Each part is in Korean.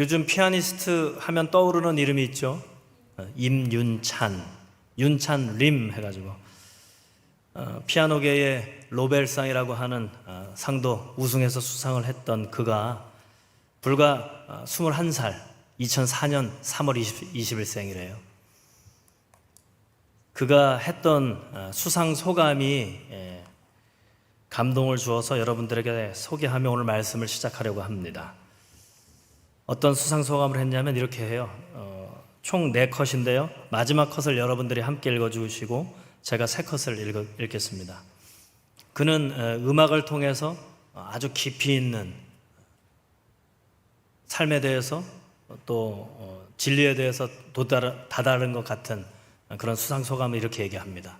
요즘 피아니스트 하면 떠오르는 이름이 있죠. 임윤찬, 윤찬 림 해가지고 피아노계의 노벨상이라고 하는 상도 우승해서 수상을 했던 그가 불과 21살, 2004년 3월 20일생이래요. 그가 했던 수상 소감이 감동을 주어서 여러분들에게 소개하며 오늘 말씀을 시작하려고 합니다. 어떤 수상 소감을 했냐면 이렇게 해요. 총 4컷인데요. 마지막 컷을 여러분들이 함께 읽어주시고 제가 3컷을 읽겠습니다. 그는 음악을 통해서 아주 깊이 있는 삶에 대해서 또 진리에 대해서 다다른 것 같은 그런 수상 소감을 이렇게 얘기합니다.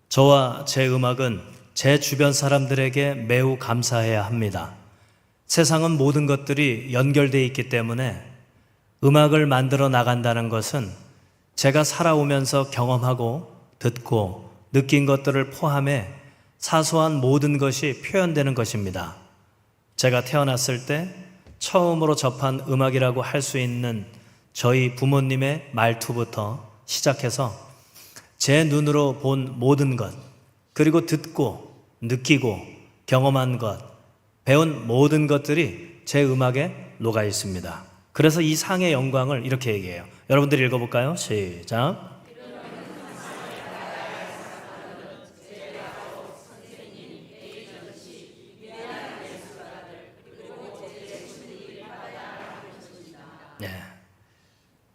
저와 제 음악은 제 주변 사람들에게 매우 감사해야 합니다. 세상은 모든 것들이 연결되어 있기 때문에 음악을 만들어 나간다는 것은 제가 살아오면서 경험하고 듣고 느낀 것들을 포함해 사소한 모든 것이 표현되는 것입니다. 제가 태어났을 때 처음으로 접한 음악이라고 할 수 있는 저희 부모님의 말투부터 시작해서 제 눈으로 본 모든 것, 그리고 듣고 느끼고 경험한 것, 배운 모든 것들이 제 음악에 녹아 있습니다. 그래서 이 상의 영광을 이렇게 얘기해요. 여러분들이 읽어볼까요? 시작. 네.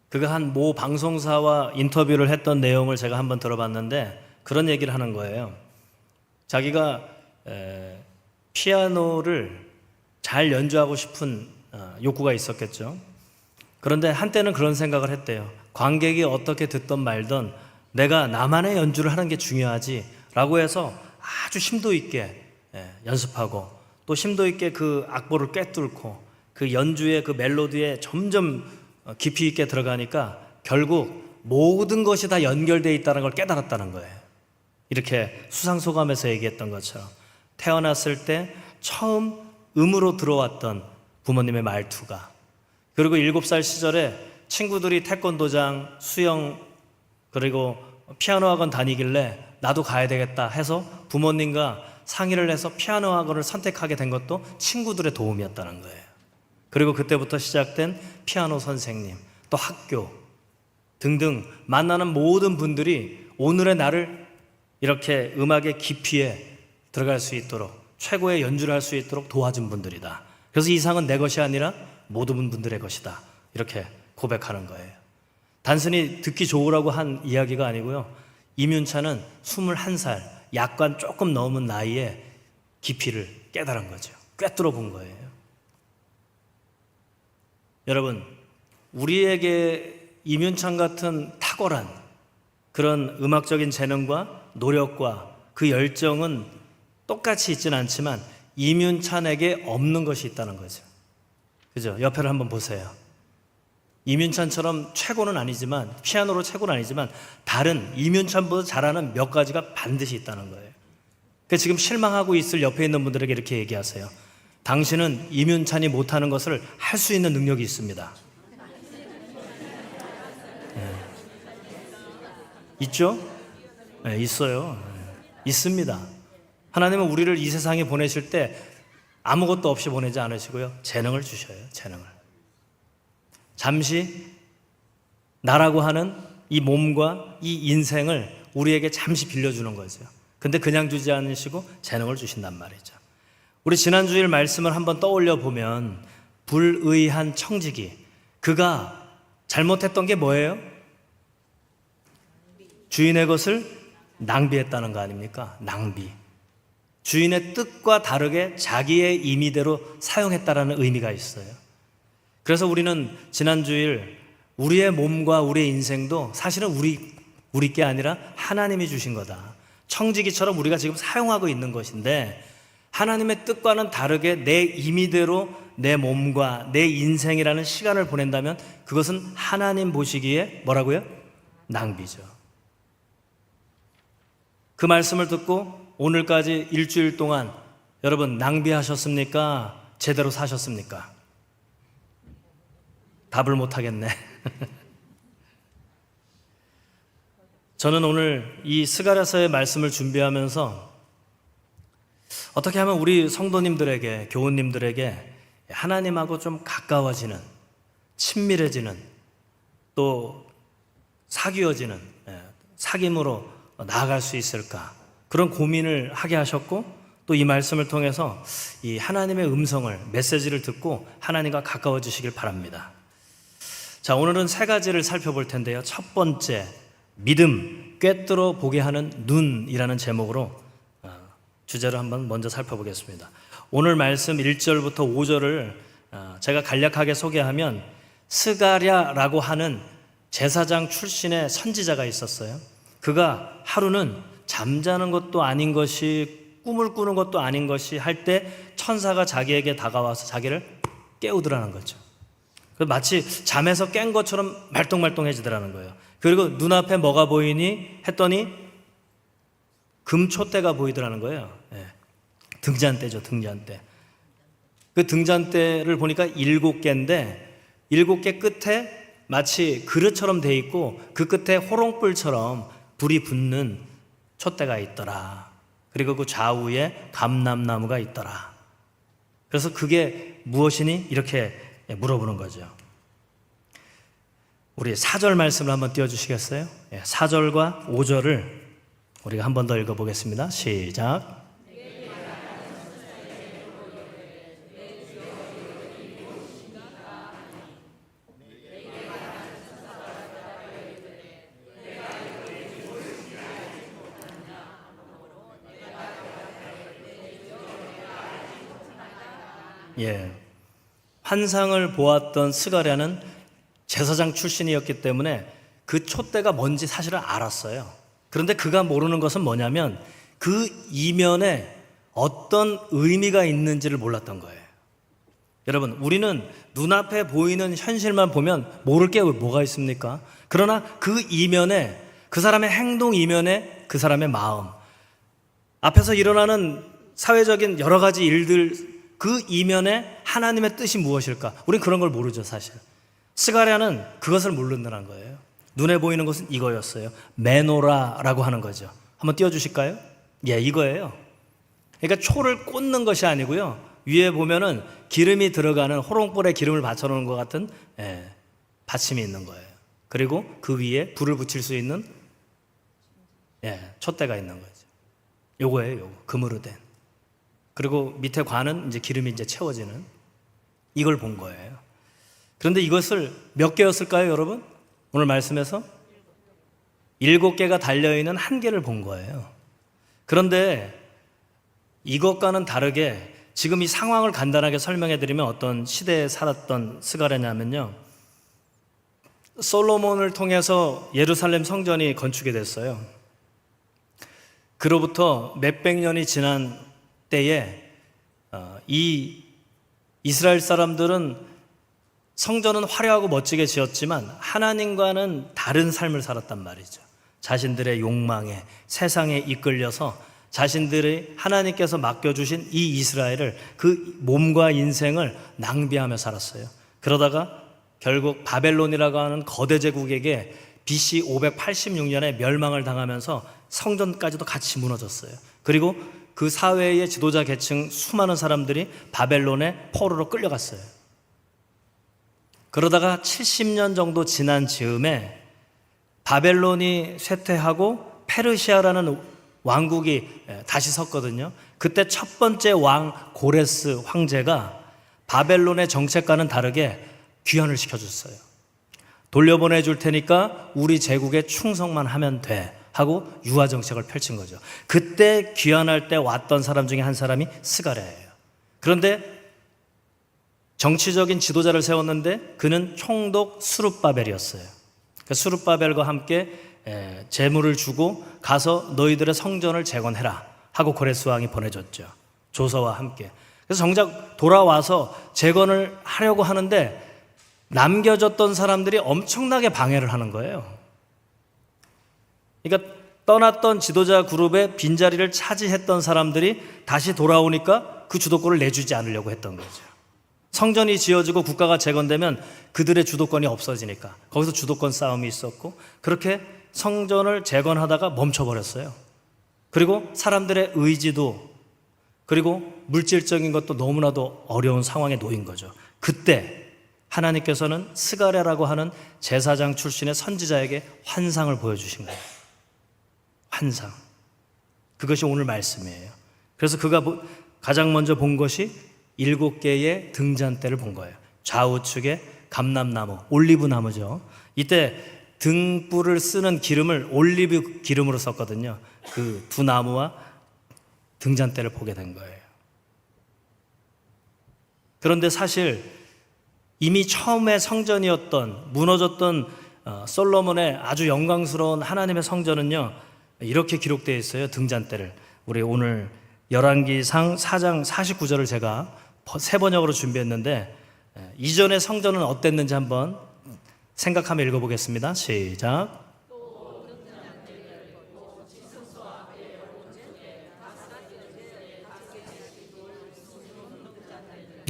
그가 한 모 방송사와 인터뷰를 했던 내용을 제가 한번 들어봤는데 그런 얘기를 하는 거예요. 자기가 피아노를 잘 연주하고 싶은 욕구가 있었겠죠. 그런데 한때는 그런 생각을 했대요. 관객이 어떻게 듣던 말던 내가 나만의 연주를 하는 게 중요하지 라고 해서 아주 심도 있게 연습하고 또 심도 있게 그 악보를 꿰뚫고 그 연주의 그 멜로디에 점점 깊이 있게 들어가니까 결국 모든 것이 다 연결되어 있다는 걸 깨달았다는 거예요. 이렇게 수상소감에서 얘기했던 것처럼 태어났을 때 처음 음으로 들어왔던 부모님의 말투가, 그리고 7살 시절에 친구들이 태권도장, 수영, 그리고 피아노 학원 다니길래 나도 가야 되겠다 해서 부모님과 상의를 해서 피아노 학원을 선택하게 된 것도 친구들의 도움이었다는 거예요. 그리고 그때부터 시작된 피아노 선생님, 또 학교 등등 만나는 모든 분들이 오늘의 나를 이렇게 음악의 깊이에 들어갈 수 있도록 최고의 연주를 할 수 있도록 도와준 분들이다. 그래서 이 상은 내 것이 아니라 모든 분들의 것이다. 이렇게 고백하는 거예요. 단순히 듣기 좋으라고 한 이야기가 아니고요. 임윤찬은 21살, 약간 조금 넘은 나이에 깊이를 깨달은 거죠. 꿰뚫어 본 거예요. 여러분, 우리에게 임윤찬 같은 탁월한 그런 음악적인 재능과 노력과 그 열정은 똑같이 있지는 않지만 임윤찬에게 없는 것이 있다는 거죠. 그죠? 옆에를 한번 보세요. 임윤찬처럼 최고는 아니지만, 피아노로 최고는 아니지만 다른 임윤찬보다 잘하는 몇 가지가 반드시 있다는 거예요. 그래서 지금 실망하고 있을 옆에 있는 분들에게 이렇게 얘기하세요. 당신은 임윤찬이 못하는 것을 할 수 있는 능력이 있습니다. 있죠? 네, 있어요. 있습니다. 하나님은 우리를 이 세상에 보내실 때 아무것도 없이 보내지 않으시고요. 재능을 주셔요. 재능을. 잠시 나라고 하는 이 몸과 이 인생을 우리에게 잠시 빌려주는 거죠. 근데 그냥 주지 않으시고 재능을 주신단 말이죠. 우리 지난주일 말씀을 한번 떠올려 보면 불의한 청지기, 그가 잘못했던 게 뭐예요? 주인의 것을 낭비했다는 거 아닙니까? 낭비. 주인의 뜻과 다르게 자기의 임의대로 사용했다라는 의미가 있어요. 그래서 우리는 지난주일 우리의 몸과 우리의 인생도 사실은 우리 게 아니라 하나님이 주신 거다. 청지기처럼 우리가 지금 사용하고 있는 것인데 하나님의 뜻과는 다르게 내 임의대로 내 몸과 내 인생이라는 시간을 보낸다면 그것은 하나님 보시기에 뭐라고요? 낭비죠. 그 말씀을 듣고 오늘까지 일주일 동안 여러분 낭비하셨습니까? 제대로 사셨습니까? 답을 못 하겠네. 저는 오늘 이 스가랴서의 말씀을 준비하면서 어떻게 하면 우리 성도님들에게, 교우님들에게 하나님하고 좀 가까워지는, 친밀해지는, 또 사귀어지는, 사귐으로 나아갈 수 있을까, 그런 고민을 하게 하셨고, 또 이 말씀을 통해서 이 하나님의 음성을, 메시지를 듣고 하나님과 가까워지시길 바랍니다. 자, 오늘은 세 가지를 살펴볼 텐데요. 첫 번째, 믿음, 꿰뚫어 보게 하는 눈이라는 제목으로 주제를 한번 먼저 살펴보겠습니다. 오늘 말씀 1절부터 5절을 제가 간략하게 소개하면, 스가랴라고 하는 제사장 출신의 선지자가 있었어요. 그가 하루는 잠자는 것도 아닌 것이, 꿈을 꾸는 것도 아닌 것이 할 때 천사가 자기에게 다가와서 자기를 깨우더라는 거죠. 마치 잠에서 깬 것처럼 말똥말똥해지더라는 거예요. 그리고 눈앞에 뭐가 보이니 했더니 금촛대가 보이더라는 거예요. 등잔대죠, 등잔대. 그 등잔대를 보니까 7개인데 7개 끝에 마치 그릇처럼 돼 있고 그 끝에 호롱불처럼 불이 붙는 촛대가 있더라. 그리고 그 좌우에 감람나무가 있더라. 그래서 그게 무엇이니? 이렇게 물어보는 거죠. 우리 4절 말씀을 한번 띄워주시겠어요? 4절과 5절을 우리가 한 번 더 읽어보겠습니다. 시작. 환상을 보았던 스가랴는 제사장 출신이었기 때문에 그 촛대가 뭔지 사실은 알았어요. 그런데 그가 모르는 것은 뭐냐면 그 이면에 어떤 의미가 있는지를 몰랐던 거예요. 여러분, 우리는 눈앞에 보이는 현실만 보면 모를 게 뭐가 있습니까? 그러나 그 이면에, 그 사람의 행동 이면에 그 사람의 마음, 앞에서 일어나는 사회적인 여러 가지 일들, 그 이면에 하나님의 뜻이 무엇일까? 우린 그런 걸 모르죠, 사실. 스가랴는 그것을 모른다는 거예요. 눈에 보이는 것은 이거였어요. 메노라라고 하는 거죠. 한번 띄워주실까요? 이거예요. 그러니까 초를 꽂는 것이 아니고요. 위에 보면은 기름이 들어가는, 호롱불에 기름을 받쳐놓은 것 같은 받침이 있는 거예요. 그리고 그 위에 불을 붙일 수 있는 촛대가 있는 거죠. 요거예요, 요거. 금으로 된. 그리고 밑에 관은 이제 기름이 이제 채워지는, 이걸 본 거예요. 그런데 이것을 몇 개였을까요, 여러분? 오늘 말씀에서 7개가 달려있는 한 개를 본 거예요. 그런데 이것과는 다르게 지금 이 상황을 간단하게 설명해 드리면 어떤 시대에 살았던 스가랴냐면요, 솔로몬을 통해서 예루살렘 성전이 건축이 됐어요. 그로부터 몇백 년이 지난 때에 이 이스라엘 사람들은 성전은 화려하고 멋지게 지었지만 하나님과는 다른 삶을 살았단 말이죠. 자신들의 욕망에, 세상에 이끌려서 자신들이 하나님께서 맡겨주신 이 이스라엘을, 그 몸과 인생을 낭비하며 살았어요. 그러다가 결국 바벨론이라고 하는 거대 제국에게 BC 586년에 멸망을 당하면서 성전까지도 같이 무너졌어요. 그리고 그 사회의 지도자 계층 수많은 사람들이 바벨론의 포로로 끌려갔어요. 그러다가 70년 정도 지난 즈음에 바벨론이 쇠퇴하고 페르시아라는 왕국이 다시 섰거든요. 그때 첫 번째 왕 고레스 황제가 바벨론의 정책과는 다르게 귀환을 시켜줬어요. 돌려보내줄 테니까 우리 제국에 충성만 하면 돼 하고 유화 정책을 펼친 거죠. 그때 귀환할 때 왔던 사람 중에 한 사람이 스가랴예요. 그런데 정치적인 지도자를 세웠는데 그는 총독 수룹바벨이었어요. 그 수룹바벨과 함께 재물을 주고 가서 너희들의 성전을 재건해라 하고 고레스 왕이 보내줬죠. 조서와 함께. 그래서 정작 돌아와서 재건을 하려고 하는데 남겨졌던 사람들이 엄청나게 방해를 하는 거예요. 그러니까 떠났던 지도자 그룹의 빈자리를 차지했던 사람들이 다시 돌아오니까 그 주도권을 내주지 않으려고 했던 거죠. 성전이 지어지고 국가가 재건되면 그들의 주도권이 없어지니까 거기서 주도권 싸움이 있었고, 그렇게 성전을 재건하다가 멈춰버렸어요. 그리고 사람들의 의지도, 그리고 물질적인 것도 너무나도 어려운 상황에 놓인 거죠. 그때 하나님께서는 스가랴라고 하는 제사장 출신의 선지자에게 환상을 보여주신 거예요. 환상. 그것이 오늘 말씀이에요. 그래서 그가 가장 먼저 본 것이 7개의 등잔대를 본 거예요. 좌우측에 감람나무, 올리브 나무죠. 이때 등불을 쓰는 기름을 올리브 기름으로 썼거든요. 그 두 나무와 등잔대를 보게 된 거예요. 그런데 사실 이미 처음에 성전이었던, 무너졌던 솔로몬의 아주 영광스러운 하나님의 성전은요, 이렇게 기록되어 있어요. 등잔대를. 우리 오늘 열왕기상 4장 49절을 제가 새 번역으로 준비했는데, 이전의 성전은 어땠는지 한번 생각하며 읽어보겠습니다. 시작.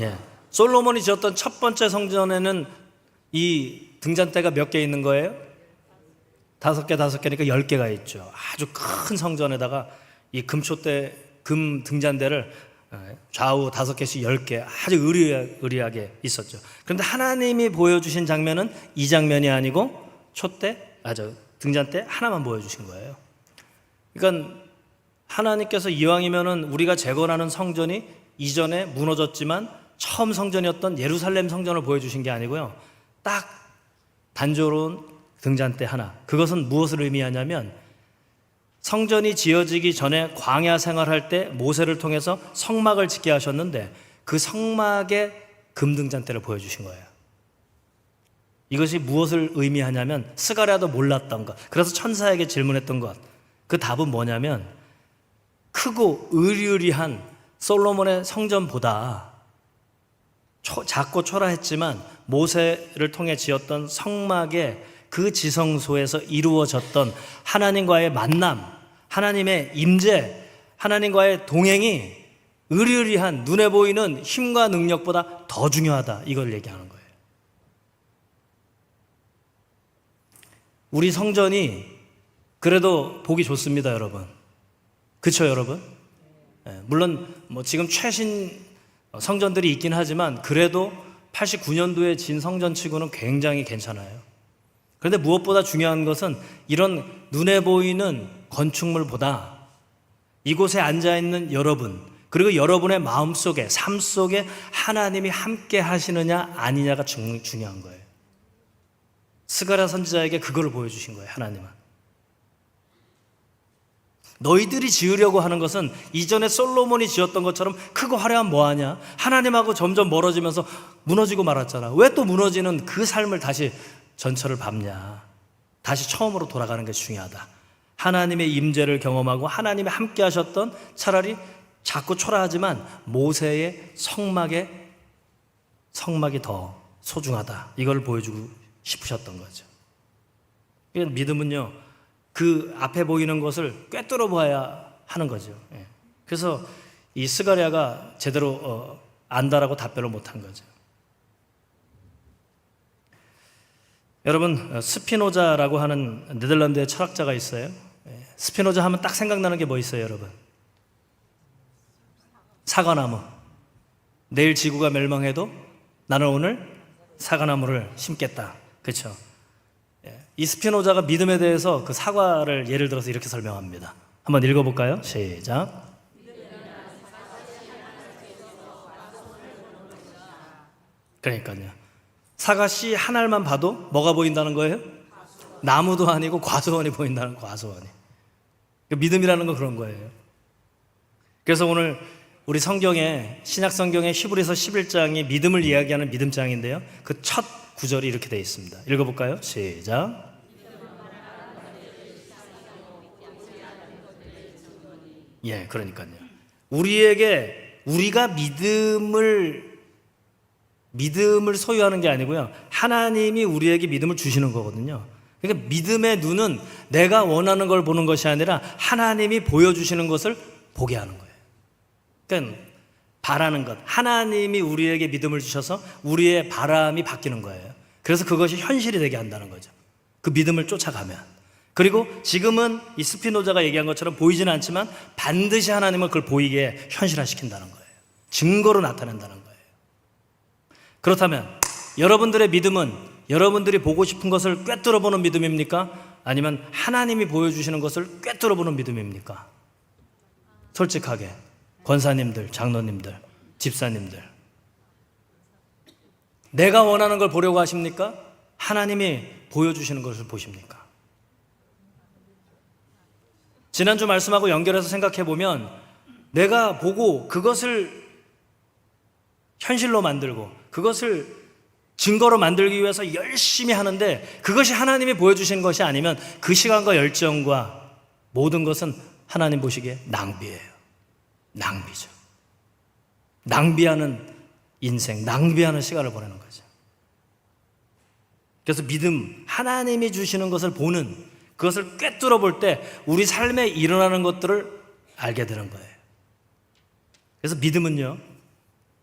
예. 솔로몬이 지었던 첫 번째 성전에는 이 등잔대가 몇 개 있는 거예요? 5개, 5개니까 10개가 있죠. 아주 큰 성전에다가 이 금촛대, 금 등잔대를 좌우 5개씩 10개 아주 의리하게 있었죠. 그런데 하나님이 보여주신 장면은 이 장면이 아니고 등잔대 하나만 보여주신 거예요. 그러니까 하나님께서 이왕이면은 우리가 재건하는 성전이 이전에 무너졌지만 처음 성전이었던 예루살렘 성전을 보여주신 게 아니고요, 딱 단조로운 등잔대 하나. 그것은 무엇을 의미하냐면, 성전이 지어지기 전에 광야 생활할 때 모세를 통해서 성막을 짓게 하셨는데 그 성막의 금등잔대를 보여주신 거예요. 이것이 무엇을 의미하냐면, 스가랴도 몰랐던 것, 그래서 천사에게 질문했던 것, 그 답은 뭐냐면, 크고 의리의리한 솔로몬의 성전보다 작고 초라했지만 모세를 통해 지었던 성막의 그 지성소에서 이루어졌던 하나님과의 만남, 하나님의 임재, 하나님과의 동행이 의리의리한 눈에 보이는 힘과 능력보다 더 중요하다, 이걸 얘기하는 거예요. 우리 성전이 그래도 보기 좋습니다, 여러분. 그렇죠, 여러분? 물론 지금 최신 성전들이 있긴 하지만 그래도 89년도에 진 성전치고는 굉장히 괜찮아요. 그런데 무엇보다 중요한 것은 이런 눈에 보이는 건축물보다 이곳에 앉아있는 여러분, 그리고 여러분의 마음속에, 삶 속에 하나님이 함께 하시느냐 아니냐가 중요한 거예요. 스가랴 선지자에게 그걸 보여주신 거예요. 하나님은 너희들이 지으려고 하는 것은 이전에 솔로몬이 지었던 것처럼 크고 화려한 뭐하냐? 하나님하고 점점 멀어지면서 무너지고 말았잖아. 왜 또 무너지는 그 삶을 다시 전철을 밟냐? 다시 처음으로 돌아가는 게 중요하다. 하나님의 임재를 경험하고 하나님이 함께 하셨던, 차라리 작고 초라하지만 모세의 성막이 더 소중하다, 이걸 보여주고 싶으셨던 거죠. 믿음은요, 그 앞에 보이는 것을 꿰뚫어 봐야 하는 거죠. 그래서 이 스가랴가 제대로 안다라고 답변을 못한 거죠. 여러분, 스피노자라고 하는 네덜란드의 철학자가 있어요. 스피노자 하면 딱 생각나는 게 뭐 있어요, 여러분? 사과나무. 내일 지구가 멸망해도 나는 오늘 사과나무를 심겠다. 그렇죠? 이 스피노자가 믿음에 대해서 그 사과를 예를 들어서 이렇게 설명합니다. 한번 읽어볼까요? 시작. 그러니까요, 사과 씨 한 알만 봐도 뭐가 보인다는 거예요? 나무도 아니고 과수원이 보인다는, 과수원이. 믿음이라는 건 그런 거예요. 그래서 오늘 우리 성경에, 신약 성경의 히브리서 11장이 믿음을 이야기하는 믿음장인데요, 그 첫 구절이 이렇게 되어 있습니다. 읽어볼까요? 시작. 예, 그러니까요. 우리가 믿음을 소유하는 게 아니고요, 하나님이 우리에게 믿음을 주시는 거거든요. 그러니까 믿음의 눈은 내가 원하는 걸 보는 것이 아니라 하나님이 보여주시는 것을 보게 하는 거예요. 그러니까 바라는 것, 하나님이 우리에게 믿음을 주셔서 우리의 바람이 바뀌는 거예요. 그래서 그것이 현실이 되게 한다는 거죠. 그 믿음을 쫓아가면. 그리고 지금은 이 스피노자가 얘기한 것처럼 보이지는 않지만 반드시 하나님은 그걸 보이게 현실화시킨다는 거예요. 증거로 나타낸다는 거예요. 그렇다면 여러분들의 믿음은 여러분들이 보고 싶은 것을 꿰뚫어 보는 믿음입니까? 아니면 하나님이 보여주시는 것을 꿰뚫어 보는 믿음입니까? 솔직하게 권사님들, 장로님들, 집사님들, 내가 원하는 걸 보려고 하십니까? 하나님이 보여주시는 것을 보십니까? 지난주 말씀하고 연결해서 생각해 보면 내가 보고 그것을 현실로 만들고 그것을 증거로 만들기 위해서 열심히 하는데 그것이 하나님이 보여주신 것이 아니면 그 시간과 열정과 모든 것은 하나님 보시기에 낭비예요. 낭비죠. 낭비하는 인생, 낭비하는 시간을 보내는 거죠. 그래서 믿음, 하나님이 주시는 것을 보는, 그것을 꿰뚫어 볼 때 우리 삶에 일어나는 것들을 알게 되는 거예요. 그래서 믿음은요,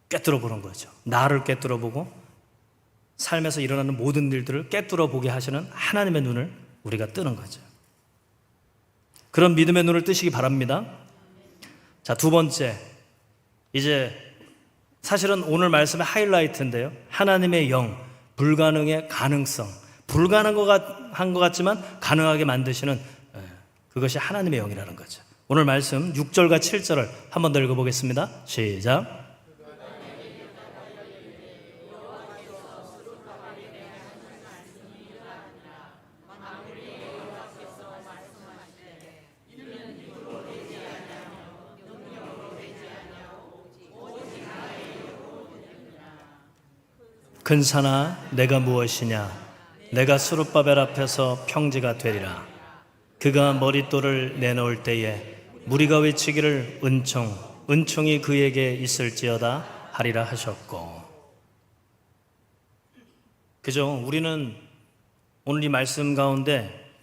꿰뚫어 보는 거죠. 나를 꿰뚫어 보고 삶에서 일어나는 모든 일들을 꿰뚫어 보게 하시는 하나님의 눈을 우리가 뜨는 거죠. 그런 믿음의 눈을 뜨시기 바랍니다. 자, 두 번째, 이제 사실은 오늘 말씀의 하이라이트인데요. 하나님의 영, 불가능의 가능성. 불가능한 것 같지만 가능하게 만드시는 그것이 하나님의 영이라는 거죠. 오늘 말씀 6절과 7절을 한 번 더 읽어보겠습니다. 시작. 근사나 내가 무엇이냐? 내가 수룹바벨 앞에서 평지가 되리라. 그가 머릿돌을 내놓을 때에 무리가 외치기를 은총이 그에게 있을지어다 하리라 하셨고. 그죠? 우리는 오늘 이 말씀 가운데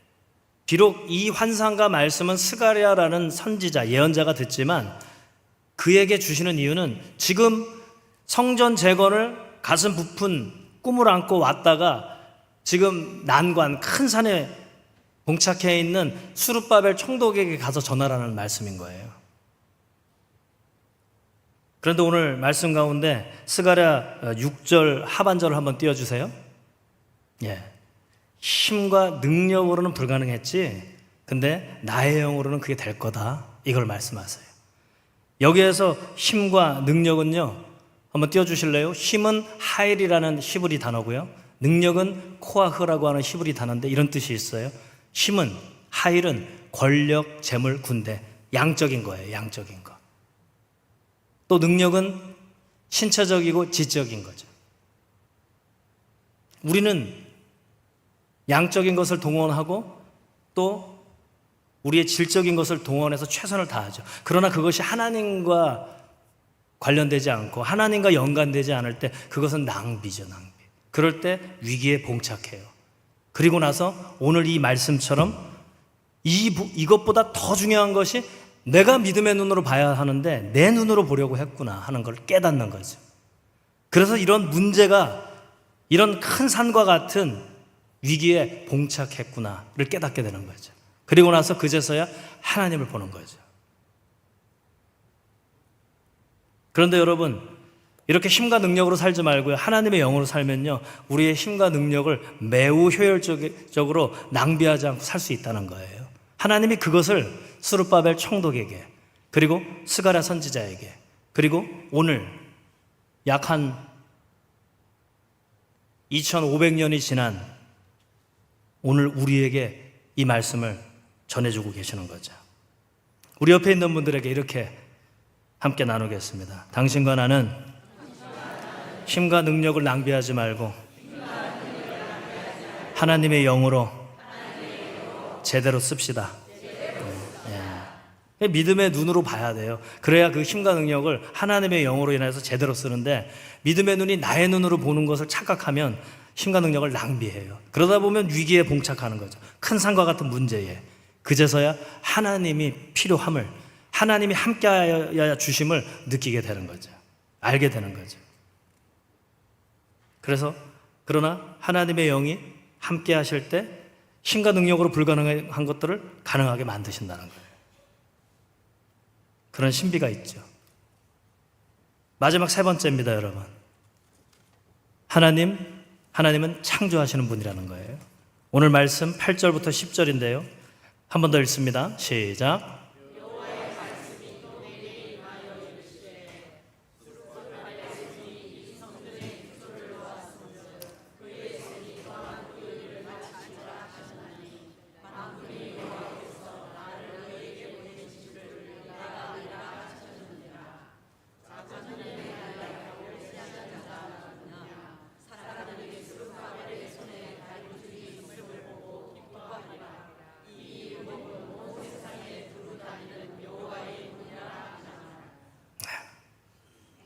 비록 이 환상과 말씀은 스가랴라는 선지자, 예언자가 듣지만 그에게 주시는 이유는 지금 성전 재건을 가슴 부푼 꿈을 안고 왔다가 지금 난관 큰 산에 봉착해 있는 수룹바벨 총독에게 가서 전하라는 말씀인 거예요. 그런데 오늘 말씀 가운데 스가랴 6절 하반절을 한번 띄워주세요. 예, 힘과 능력으로는 불가능했지 근데 나의 영으로는 그게 될 거다, 이걸 말씀하세요. 여기에서 힘과 능력은요, 한번 띄워주실래요? 힘은 하일이라는 히브리 단어고요, 능력은 코아흐라고 하는 히브리 단어인데 이런 뜻이 있어요. 힘은, 하일은 권력, 재물, 군대, 양적인 거예요. 양적인 거. 또 능력은 신체적이고 지적인 거죠. 우리는 양적인 것을 동원하고 또 우리의 질적인 것을 동원해서 최선을 다하죠. 그러나 그것이 하나님과 관련되지 않고 하나님과 연관되지 않을 때 그것은 낭비죠, 낭비. 그럴 때 위기에 봉착해요. 그리고 나서 오늘 이 말씀처럼 이것보다 더 중요한 것이 내가 믿음의 눈으로 봐야 하는데 내 눈으로 보려고 했구나 하는 걸 깨닫는 거죠. 그래서 이런 문제가 이런 큰 산과 같은 위기에 봉착했구나를 깨닫게 되는 거죠. 그리고 나서 그제서야 하나님을 보는 거죠. 그런데 여러분, 이렇게 힘과 능력으로 살지 말고요, 하나님의 영으로 살면요, 우리의 힘과 능력을 매우 효율적으로 낭비하지 않고 살 수 있다는 거예요. 하나님이 그것을 수룹바벨 총독에게, 그리고 스가랴 선지자에게, 그리고 오늘 약 한 2500년이 지난 오늘 우리에게 이 말씀을 전해주고 계시는 거죠. 우리 옆에 있는 분들에게 이렇게 함께 나누겠습니다. 당신과 나는 힘과 능력을 낭비하지 말고 하나님의 영으로 제대로 씁시다. 예. 믿음의 눈으로 봐야 돼요. 그래야 그 힘과 능력을 하나님의 영으로 인해서 제대로 쓰는데, 믿음의 눈이 나의 눈으로 보는 것을 착각하면 힘과 능력을 낭비해요. 그러다 보면 위기에 봉착하는 거죠. 큰 산과 같은 문제에. 그제서야 하나님이 필요함을, 하나님이 함께하여 주심을 느끼게 되는 거죠. 알게 되는 거죠. 그러나 하나님의 영이 함께 하실 때 힘과 능력으로 불가능한 것들을 가능하게 만드신다는 거예요. 그런 신비가 있죠. 마지막 세 번째입니다, 여러분. 하나님은 창조하시는 분이라는 거예요. 오늘 말씀 8절부터 10절인데요. 한 번 더 읽습니다. 시작.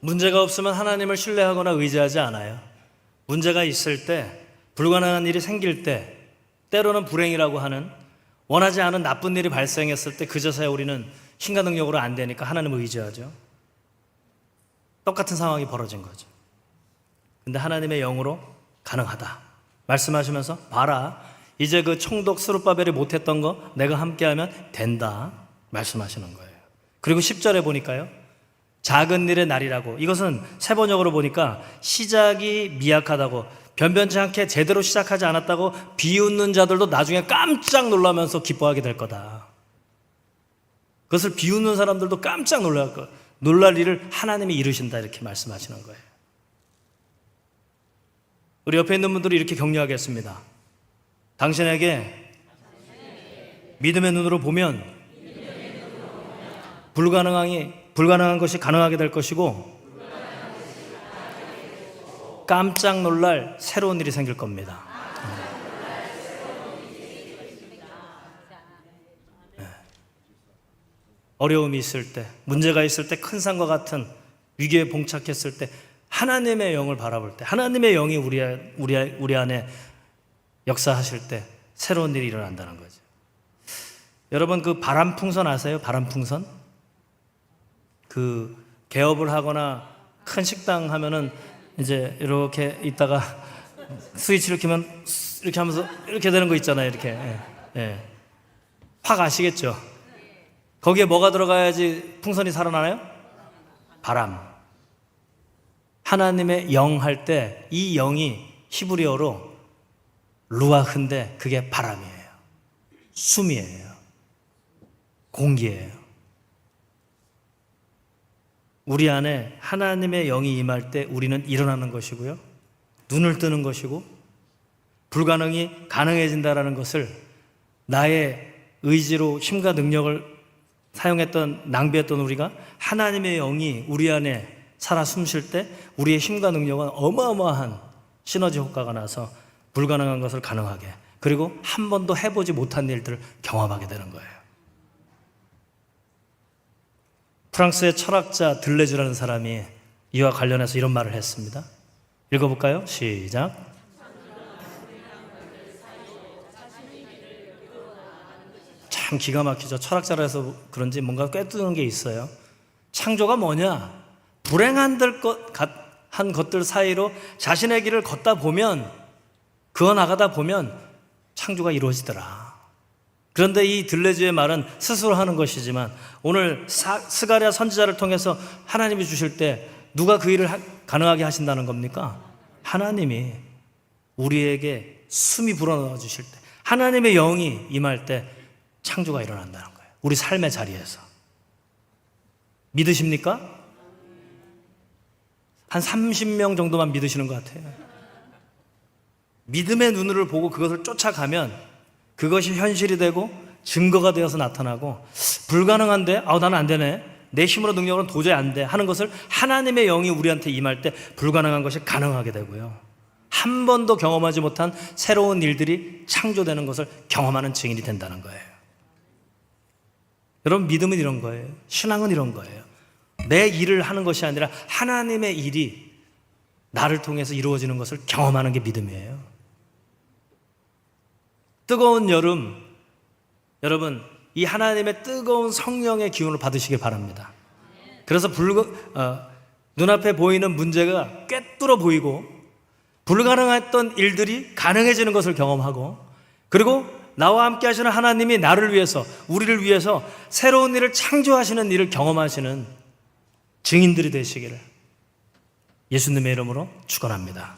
문제가 없으면 하나님을 신뢰하거나 의지하지 않아요. 문제가 있을 때, 불가능한 일이 생길 때, 때로는 불행이라고 하는 원하지 않은 나쁜 일이 발생했을 때 그저서야 우리는 힘과 능력으로 안 되니까 하나님을 의지하죠. 똑같은 상황이 벌어진 거죠. 근데 하나님의 영으로 가능하다 말씀하시면서 봐라, 이제 그 총독 스룹바벨이 못했던 거 내가 함께하면 된다 말씀하시는 거예요. 그리고 10절에 보니까요, 작은 일의 날이라고, 이것은 세번역으로 보니까 시작이 미약하다고, 변변치 않게 제대로 시작하지 않았다고 비웃는 자들도 나중에 깜짝 놀라면서 기뻐하게 될 거다. 그것을 비웃는 사람들도 깜짝 놀랄 일을 하나님이 이루신다, 이렇게 말씀하시는 거예요. 우리 옆에 있는 분들이 이렇게 격려하겠습니다. 당신에게 믿음의 눈으로 보면 불가능한 것이 가능하게 될 것이고 깜짝 놀랄 새로운 일이 생길 겁니다. 어려움이 있을 때, 문제가 있을 때, 큰 산과 같은 위기에 봉착했을 때 하나님의 영을 바라볼 때, 하나님의 영이 우리 안에 역사하실 때 새로운 일이 일어난다는 거죠. 여러분, 그 바람풍선 아세요? 바람풍선? 그 개업을 하거나 큰 식당 하면은 이제 이렇게 있다가 스위치를 켜면 이렇게 하면서 이렇게 되는 거 있잖아요. 이렇게. 예. 확 아시겠죠? 거기에 뭐가 들어가야지 풍선이 살아나나요? 바람. 하나님의 영 할 때 이 영이 히브리어로 루아흐인데 그게 바람이에요. 숨이에요. 공기예요. 우리 안에 하나님의 영이 임할 때 우리는 일어나는 것이고요, 눈을 뜨는 것이고, 불가능이 가능해진다라는 것을 나의 의지로 힘과 능력을 사용했던, 낭비했던 우리가 하나님의 영이 우리 안에 살아 숨쉴 때 우리의 힘과 능력은 어마어마한 시너지 효과가 나서 불가능한 것을 가능하게, 그리고 한 번도 해보지 못한 일들을 경험하게 되는 거예요. 프랑스의 철학자 들레주라는 사람이 이와 관련해서 이런 말을 했습니다. 읽어볼까요? 시작. 참 기가 막히죠. 철학자라서 그런지 뭔가 꿰뚫는 게 있어요. 창조가 뭐냐? 불행한 것들 사이로 자신의 길을 걷다 보면, 그어 나가다 보면 창조가 이루어지더라. 그런데 이 들레주의 말은 스스로 하는 것이지만 오늘 스가랴 선지자를 통해서 하나님이 주실 때 누가 그 일을 가능하게 하신다는 겁니까? 하나님이 우리에게 숨이 불어넣어 주실 때, 하나님의 영이 임할 때 창조가 일어난다는 거예요. 우리 삶의 자리에서. 믿으십니까? 한 30명 정도만 믿으시는 것 같아요. 믿음의 눈으로 보고 그것을 쫓아가면 그것이 현실이 되고 증거가 되어서 나타나고, 불가능한데 나는 안 되네, 내 힘으로 능력으로는 도저히 안 돼 하는 것을 하나님의 영이 우리한테 임할 때 불가능한 것이 가능하게 되고요, 한 번도 경험하지 못한 새로운 일들이 창조되는 것을 경험하는 증인이 된다는 거예요. 여러분, 믿음은 이런 거예요. 신앙은 이런 거예요. 내 일을 하는 것이 아니라 하나님의 일이 나를 통해서 이루어지는 것을 경험하는 게 믿음이에요. 뜨거운 여름, 여러분, 이 하나님의 뜨거운 성령의 기운을 받으시길 바랍니다. 그래서 눈앞에 보이는 문제가 꿰뚫어 보이고 불가능했던 일들이 가능해지는 것을 경험하고, 그리고 나와 함께 하시는 하나님이 나를 위해서, 우리를 위해서 새로운 일을 창조하시는 일을 경험하시는 증인들이 되시기를 예수님의 이름으로 축원합니다.